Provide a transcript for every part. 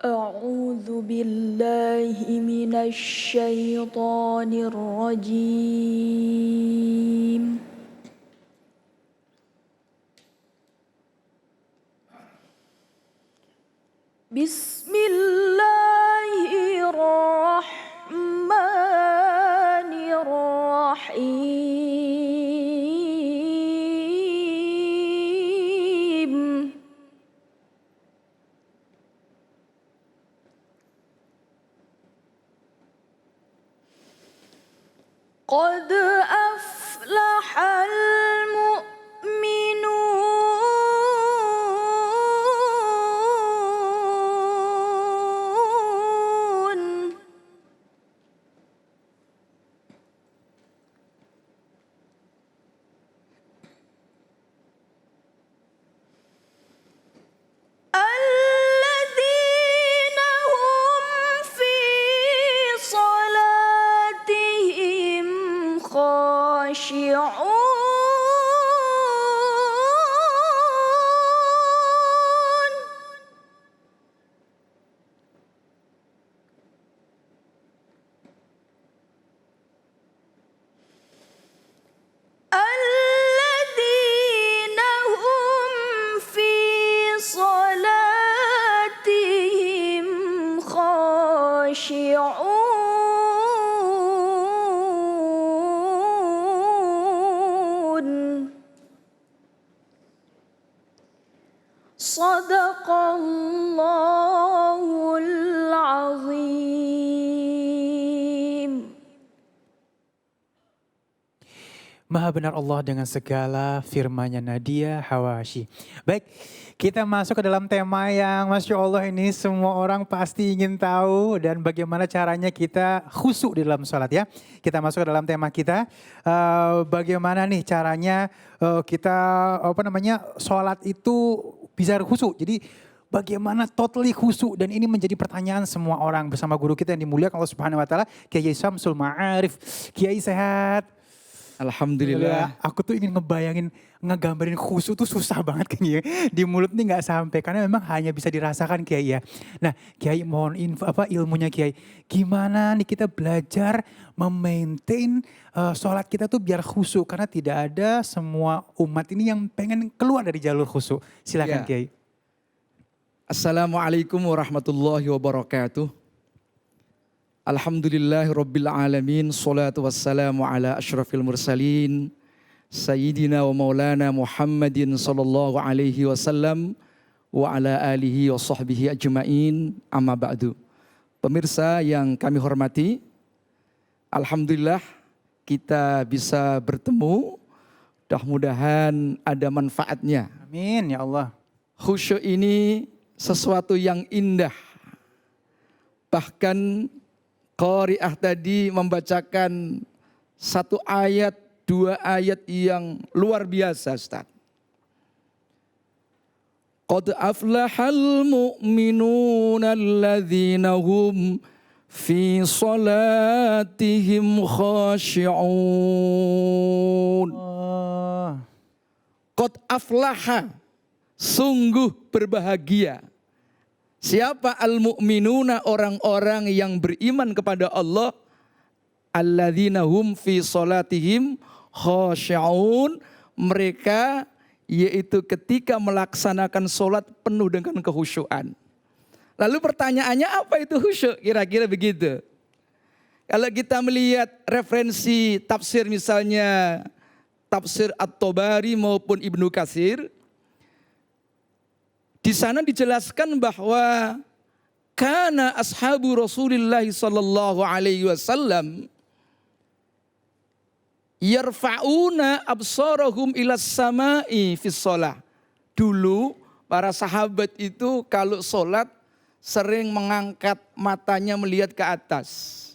أعوذ بالله من الشيطان الرجيم بسم الله الرحمن الرحيم قد أفلح المؤمنون الذين هم في صلاتهم خاشعون الذين هم في صلاتهم خاشعون صدق الله العظيم. Maha benar Allah dengan segala firman-Nya Nadia Hawashi. Baik, kita masuk ke dalam tema yang Masya Allah ini semua orang pasti ingin tahu dan bagaimana caranya kita khusyuk di dalam sholat ya. Kita masuk ke dalam tema kita, bagaimana nih caranya kita sholat itu bisa khusyuk. Jadi bagaimana totally khusyuk, dan ini menjadi pertanyaan semua orang bersama guru kita yang dimuliakan Allah Subhanahu wa taala, Kiai Syamsul Ma'arif. Kiai sehat? Alhamdulillah. Aku tuh ingin ngegambarin khusyuk tuh susah banget kan ya. Di mulut nih gak sampai karena memang hanya bisa dirasakan Kiai ya. Nah Kiai mohon ilmunya Kiai. Gimana nih kita belajar memaintain sholat kita tuh biar khusyuk. Karena tidak ada semua umat ini yang pengen keluar dari jalur khusyuk. Silakan Ya. Kiai. Assalamualaikum warahmatullahi wabarakatuh. Alhamdulillahirabbil alamin, salatu wassalamu ala asyrafil mursalin sayyidina wa maulana Muhammadin sallallahu alaihi wasallam wa ala alihi wa sahbihi ajmain, amma ba'du. Pemirsa yang kami hormati, alhamdulillah kita bisa bertemu, mudah-mudahan ada manfaatnya. Amin ya Allah. Khusyuk ini sesuatu yang indah. Bahkan Qari'ah tadi membacakan satu ayat, dua ayat yang luar biasa Ustaz. Qad aflahal mu'minuna alladzina hum fi salatihim khashi'un. Qad aflaha, sungguh berbahagia. Siapa al-mu'minuna, orang-orang yang beriman kepada Allah, alladzina hum fi salatihim khashi'un, mereka yaitu ketika melaksanakan sholat penuh dengan kekhusyuan. Lalu pertanyaannya apa itu khusyuk? Kira-kira begitu. Kalau kita melihat referensi tafsir misalnya tafsir At-Tabari maupun Ibnu Katsir, di sana dijelaskan bahwa kana ashabu Rasulillah sallallahu alaihi wasallam yarfa'una absarahum ilas sama'i fis shalah. Dulu para sahabat itu kalau sholat sering mengangkat matanya melihat ke atas.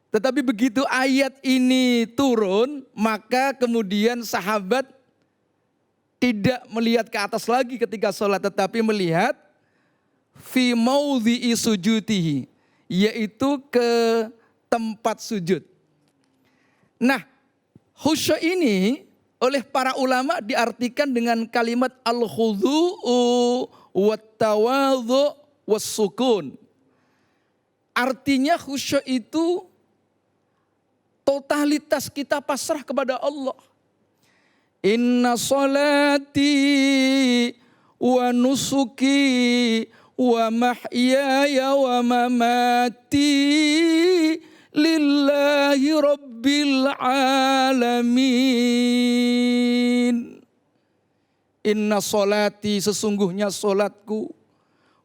Tetapi begitu ayat ini turun, maka kemudian sahabat tidak melihat ke atas lagi ketika sholat, tetapi melihat fi maudhi'i sujutihi, yaitu ke tempat sujud. Nah, khusyuk ini oleh para ulama diartikan dengan kalimat al-khudu'u wat-tawadhu' wassukun. Artinya khusyuk itu totalitas kita pasrah kepada Allah. Inna salati wa nusuki wa mahyaya wa mamati lillahi rabbil alamin. Inna salati, sesungguhnya solatku,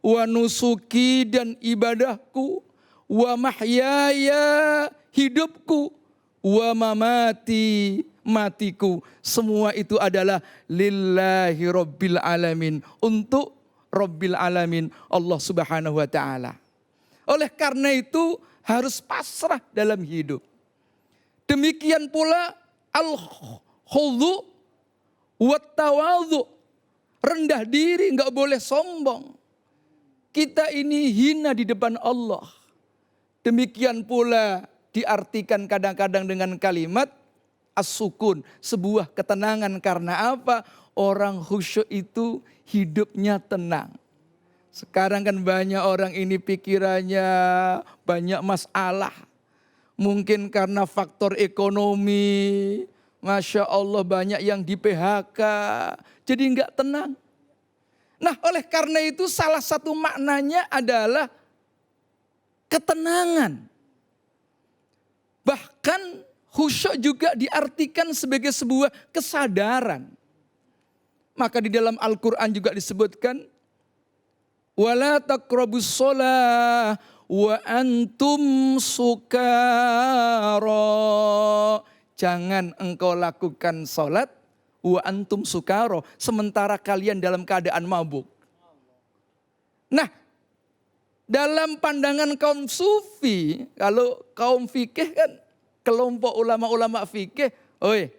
wa nusuki, dan ibadahku, wa mahyaya, hidupku, wa mamati, matiku, semua itu adalah lillahi rabbil alamin, untuk rabbil alamin, Allah subhanahu wa ta'ala. Oleh karena itu harus pasrah dalam hidup. Demikian pula al-khudhu wa tawadhu, rendah diri, enggak boleh sombong. Kita ini hina di depan Allah. Demikian pula diartikan kadang-kadang dengan kalimat as-sukun, sebuah ketenangan. Karena apa? Orang khusyuk itu hidupnya tenang. Sekarang kan banyak orang ini pikirannya banyak masalah. Mungkin karena faktor ekonomi, Masya Allah banyak yang di PHK, jadi enggak tenang. Nah, oleh karena itu salah satu maknanya adalah ketenangan. Bahkan khusyuk juga diartikan sebagai sebuah kesadaran. Maka di dalam Al-Quran juga disebutkan, wala taqrabus shalah wa antum sukara. Jangan engkau lakukan salat wa antum sukara, sementara kalian dalam keadaan mabuk. Nah, dalam pandangan kaum sufi, kalau kaum fikih kan, kelompok ulama-ulama fikih,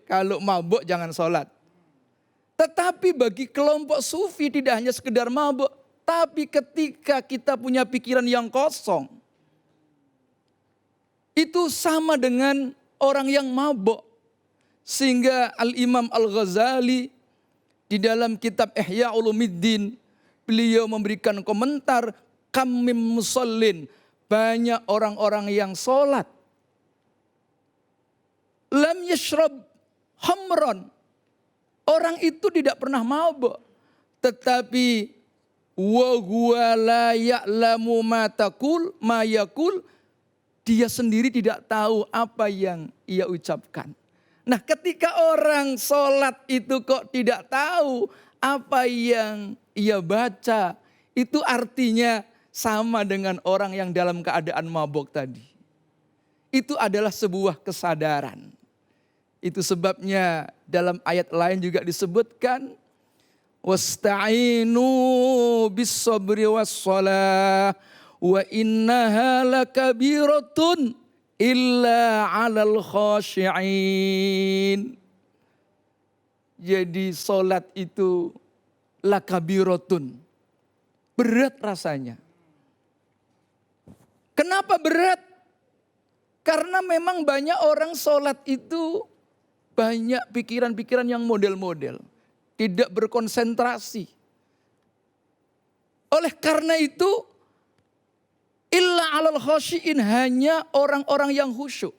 kalau mabuk jangan salat. Tetapi bagi kelompok sufi tidak hanya sekedar mabuk, tapi ketika kita punya pikiran yang kosong, itu sama dengan orang yang mabuk. Sehingga Al-Imam Al-Ghazali di dalam kitab Ihya Ulumuddin, beliau memberikan komentar, kam mim musallin, banyak orang-orang yang sholat, lam yashrab hamron, orang itu tidak pernah mabuk, tetapi wa huwa la ya'lamu ma taqul ma yaqul, dia sendiri tidak tahu apa yang ia ucapkan. Nah, ketika orang sholat itu kok tidak tahu apa yang ia baca, itu artinya sama dengan orang yang dalam keadaan mabuk tadi. Itu adalah sebuah kesadaran. Itu sebabnya dalam ayat lain juga disebutkan, wasta'inu bis-sabri was-shalah wa innaha lakabiratun illa 'alal khashi'in. Jadi salat itu lakabiratun, berat rasanya. Kenapa berat? Karena memang banyak orang salat itu banyak pikiran-pikiran yang model-model, tidak berkonsentrasi. Oleh karena itu, illa 'alal khashi'in, hanya orang-orang yang khusyuk.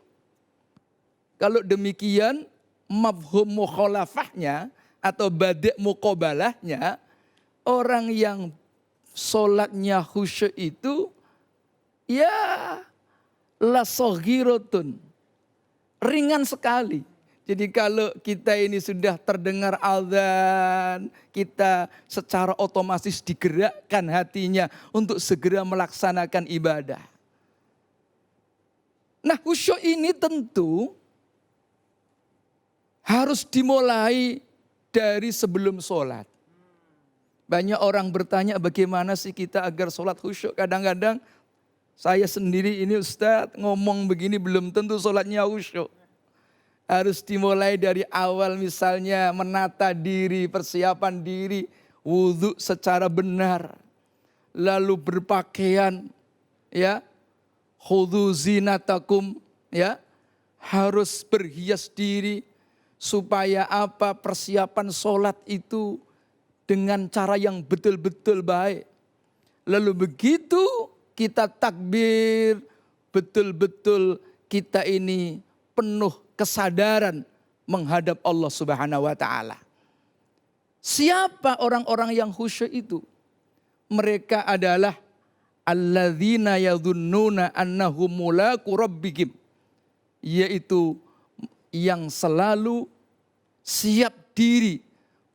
Kalau demikian, mafhum mukhalafahnya atau badi' muqabalahnya, orang yang sholatnya khusyuk itu ya la saghiratun, ringan sekali. Jadi kalau kita ini sudah terdengar azan, kita secara otomatis digerakkan hatinya untuk segera melaksanakan ibadah. Nah, khusyuk ini tentu harus dimulai dari sebelum sholat. Banyak orang bertanya, bagaimana sih kita agar sholat khusyuk? Kadang-kadang saya sendiri ini Ustadz ngomong begini belum tentu sholatnya khusyuk. Harus dimulai dari awal, misalnya menata diri, persiapan diri, wudhu secara benar. Lalu berpakaian, ya, khudhu zinatakum, ya, harus berhias diri. Supaya apa? Persiapan sholat itu dengan cara yang betul-betul baik. Lalu begitu kita takbir, betul-betul kita ini penuh kesadaran menghadap Allah Subhanahu wa taala. Siapa orang-orang yang khusyuk itu? Mereka adalah alladzina yadhunnuna annahum mulaqu rabbihim, yaitu yang selalu siap diri,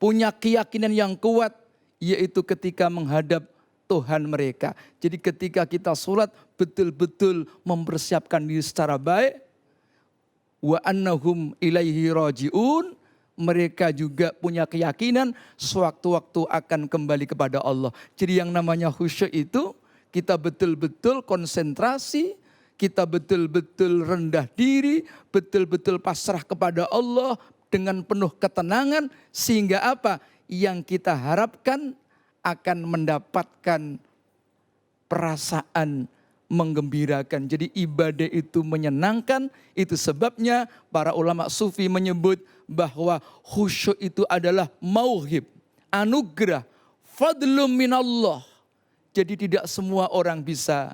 punya keyakinan yang kuat, yaitu ketika menghadap Tuhan mereka. Jadi ketika kita sholat betul-betul mempersiapkan diri secara baik, wa annahum ilaihi rajiun, mereka juga punya keyakinan sewaktu-waktu akan kembali kepada Allah. Jadi yang namanya khusyuk itu kita betul-betul konsentrasi, kita betul-betul rendah diri, betul-betul pasrah kepada Allah dengan penuh ketenangan, sehingga apa? Yang kita harapkan akan mendapatkan perasaan menggembirakan. Jadi ibadah itu menyenangkan, itu sebabnya para ulama sufi menyebut bahwa khusyuk itu adalah mauhib, anugerah, fadlum minallah. Jadi tidak semua orang bisa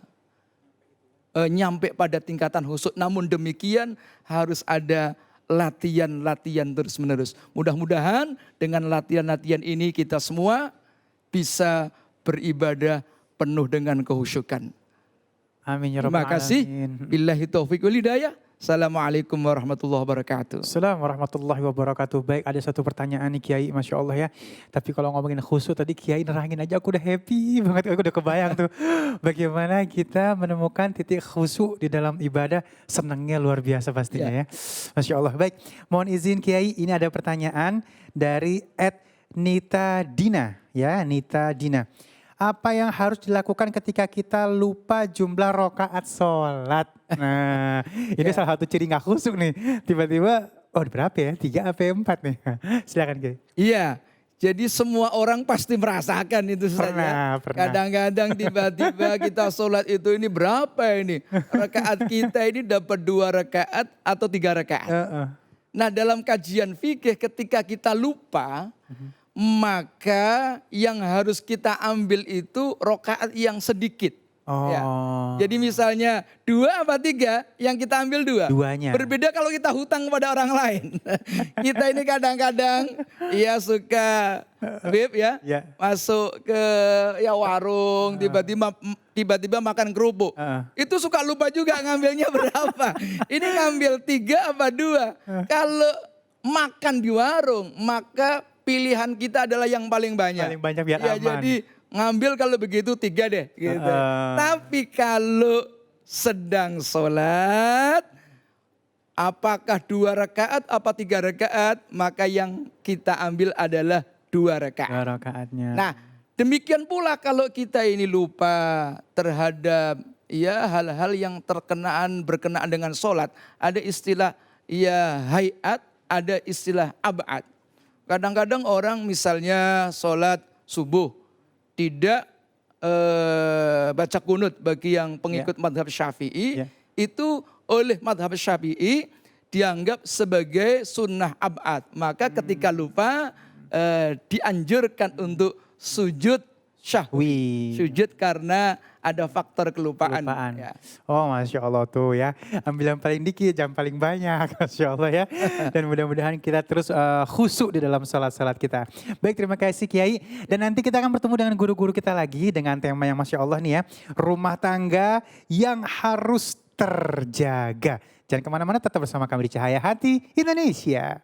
nyampe pada tingkatan khusyuk, namun demikian harus ada latihan-latihan terus-menerus. Mudah-mudahan dengan latihan-latihan ini kita semua bisa beribadah penuh dengan kehusyukan. Amin ya rabbal Terima kasih. alamin. Billahi taufiq wal hidayah. Assalamualaikum warahmatullahi wabarakatuh. Assalamualaikum warahmatullahi wabarakatuh. Baik, ada satu pertanyaan nih Kiai, Masya Allah ya. Tapi kalau ngomongin khusyuk tadi Kiai nerangin aja aku udah happy banget. Aku udah kebayang tuh bagaimana kita menemukan titik khusyuk di dalam ibadah. Senangnya luar biasa pastinya ya. Masya Allah. Baik, mohon izin Kiai, ini ada pertanyaan dari Nita Dina. Ya, Nita Dina. Apa yang harus dilakukan ketika kita lupa jumlah rokaat sholat? Nah, ini salah satu ciri nggak khusyuk nih. Tiba-tiba, oh berapa ya? 3 apa 4 nih? Silakan Kiai. Iya, jadi semua orang pasti merasakan itu. Pernah. Kadang-kadang tiba-tiba kita sholat itu ini berapa ini? Rakaat kita ini dapat 2 rakaat atau 3 rakaat. Nah dalam kajian fikih ketika kita lupa, maka yang harus kita ambil itu rokaat yang sedikit. Ya. Jadi misalnya 2 apa 3, yang kita ambil 2. Duanya. Berbeda kalau kita hutang kepada orang lain. Kita ini kadang-kadang ya suka masuk ke warung, tiba-tiba makan kerupuk. Itu suka lupa juga ngambilnya berapa. Ini ngambil 3 apa 2. Kalau makan di warung maka pilihan kita adalah yang paling banyak. Paling banyak biar ya, aman. Jadi ngambil kalau begitu 3 deh. Gitu. Tapi kalau sedang sholat, apakah 2 rakaat apa 3 rakaat, maka yang kita ambil adalah 2 rakaat. 2 rakaatnya. Nah demikian pula kalau kita ini lupa terhadap ya hal-hal yang berkenaan dengan sholat. Ada istilah ya hayat, ada istilah ab'ad. Kadang-kadang orang misalnya sholat subuh tidak baca kunut bagi yang pengikut madhab syafi'i, itu oleh madhab syafi'i dianggap sebagai sunnah ab'ad. Maka ketika lupa dianjurkan untuk sujud syahwi. Sujud karena ada faktor kelupaan. Ya. Oh Masya Allah tuh ya. Ambil yang paling dikit, yang paling banyak. Masya Allah ya. Dan mudah-mudahan kita terus khusyuk di dalam salat-salat kita. Baik, terima kasih Kiai. Dan nanti kita akan bertemu dengan guru-guru kita lagi dengan tema yang Masya Allah nih ya. Rumah tangga yang harus terjaga. Jangan kemana-mana, tetap bersama kami di Cahaya Hati Indonesia.